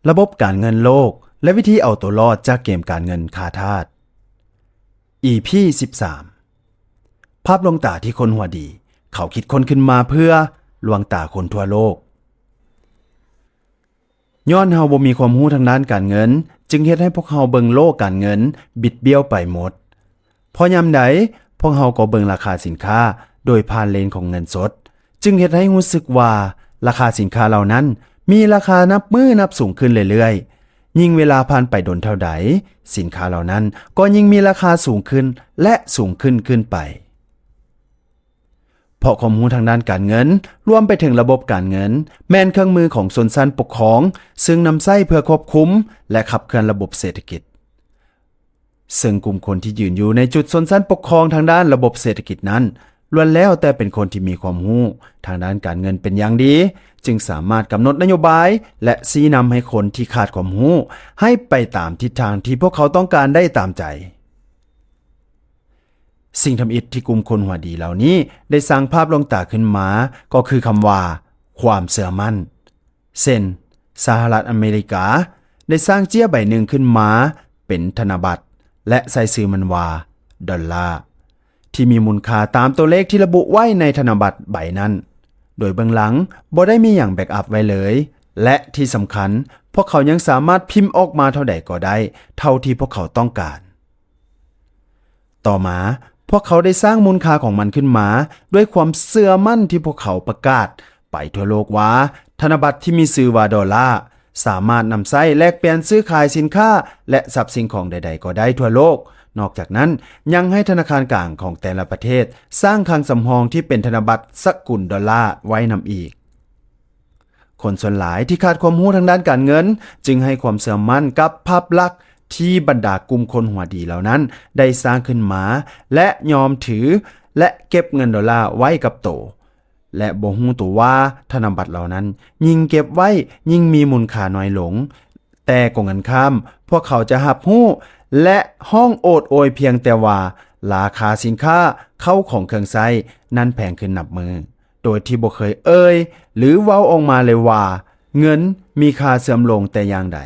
ระบบการเงินโลกและวิธีเอาตัวรอดจากเกมการเงินขาทาส EP 13 ภาพลวงตาที่คนหัวดีเขาคิดค้นขึ้นมาเพื่อลวงตาคนทั่วโลกย้อนเฮาบ่มีความรู้ทางด้านการเงินจึงเฮ็ดให้พวกเฮาเบิ่งโลกการเงินบิดเบี้ยวไปหมดพอยามใดพวกเฮาก็เบิ่งราคาสินค้าโดยผ่านเลนของเงินสดจึงเฮ็ดให้รู้สึกว่าราคาสินค้าเหล่านั้นมีราคานับมือนับสูงขึ้นเรื่อยๆยิ่งเวลาผ่านไปดนเท่าใดสินค้าเหล่านั้นก็ยิ่งมีราคาสูงขึ้นและสูงขึ้นไปเพราะข้อมูลทางด้านการเงินรวมไปถึงระบบการเงินแม่นเครื่องมือของชนชั้นปกครองซึ่งนำใช้เพื่อควบคุมและขับเคลื่อนระบบเศรษฐกิจซึ่งกลุ่มคนที่ยืนอยู่ในจุดชนชั้นปกครองทางด้านระบบเศรษฐกิจนั้นล้วนแล้วแต่เป็นคนที่มีความรู้ทางด้านการเงินเป็นอย่างดีจึงสามารถกำหนดนโยบายและชี้นำให้คนที่ขาดความรู้ให้ไปตามทิศทางที่พวกเขาต้องการได้ตามใจสิ่งทำอิฐที่กลุ่มคนหัวดีเหล่านี้ได้สร้างภาพลวงตาขึ้นมาก็คือคำว่าความเชื่อมั่นเช่นสหรัฐอเมริกาได้สร้างเจี้ยใบหนึ่งขึ้นมาเป็นธนบัตรและใส่ชื่อมันว่าดอลลาร์ที่มีมูลค่าตามตัวเลขที่ระบุไว้ในธนบัตรใบนั้นโดยเบื้องหลังบ่ได้มีอย่างแบ็กอัพไว้เลยและที่สำคัญพวกเขายังสามารถพิมพ์ออกมาเท่าใดก็ได้เท่าที่พวกเขาต้องการต่อมาพวกเขาได้สร้างมูลค่าของมันขึ้นมาด้วยความเชื่อมั่นที่พวกเขาประกาศไปทั่วโลกว่าธนบัตรที่มีชื่อว่าดอลลาร์สามารถนำใช้แลกเปลี่ยนซื้อขายสินค้าและทรัพย์สินของใดๆก็ได้ทั่วโลกนอกจากนั้นยังให้ธนาคารกลางของแต่ละประเทศสร้างคลังสำรองที่เป็นธนบัตรสกุลดอลลาร์ไว้นำอีกคนส่วนหลายที่ขาดความรู้ทางด้านการเงินจึงให้ความเชื่อมั่นกับภาพลักษณ์ที่บรรดากลุ่มคนหัวดีเหล่านั้นได้สร้างขึ้นมาและยอมถือและเก็บเงินดอลลาร์ไว้กับโตและบ่ฮู้ตัวว่าธนบัตรเหล่านั้นยิ่งเก็บไว้ยิ่งมีมูลค่าน้อยลงแต่กงกันข้ามพวกเขาจะรับรู้และห้องโอดโอยเพียงแต่ว่าราคาสินค้าเข้าของเครื่องใช้นั้นแพงขึ้นนับมือโดยที่บ่เคยหรือเว้าออกมาเลยว่าเงินมีค่าเสื่อมลงแต่อย่างใด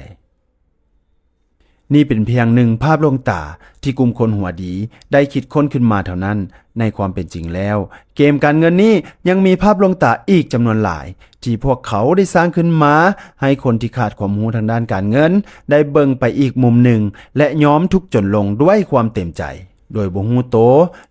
นี่เป็นเพียงหนึ่งภาพลวงตาที่กลุ่มคนหัวดีได้คิดค้นขึ้นมาเท่านั้นในความเป็นจริงแล้วเกมการเงินนี้ยังมีภาพลวงตาอีกจำนวนหลายที่พวกเขาได้สร้างขึ้นมาให้คนที่ขาดความรู้ทางด้านการเงินได้เบิ่งไปอีกมุมหนึ่งและย้อมทุกข์จนลงด้วยความเต็มใจโดยบ่ฮู้โต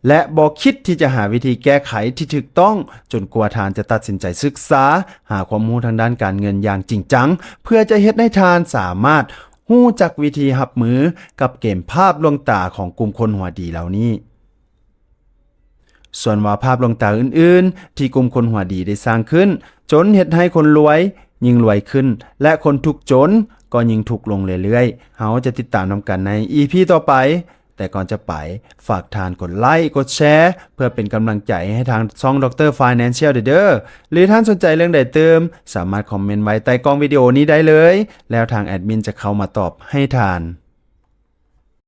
และบ่คิดที่จะหาวิธีแก้ไขที่ถูกต้องจนกว่าทานจะตัดสินใจศึกษาหาความรู้ทางด้านการเงินอย่างจริงจังเพื่อจะเฮ็ดให้ทานสามารถฮู้จักวิธีรับมือกับเกมภาพลวงตาของกลุ่มคนหัวดีเหล่านี้ส่วนว่าภาพลวงตาอื่นๆที่กลุ่มคนหัวดีได้สร้างขึ้นจนเฮ็ดให้คนรวยยิ่งรวยขึ้นและคนทุกข์จนก็ยิ่งทุกข์ลงเรื่อยๆเฮาจะติดตามนำกันใน EP ต่อไปแต่ก่อนจะไปฝากทานกดไลค์กดแชร์เพื่อเป็นกำลังใจให้ทางช่องดร. Financial เด้อหรือท่านสนใจเรื่องใดเติมสามารถคอมเมนต์ไว้ใต้กล้องวิดีโอนี้ได้เลยแล้วทางแอดมินจะเข้ามาตอบให้ทาน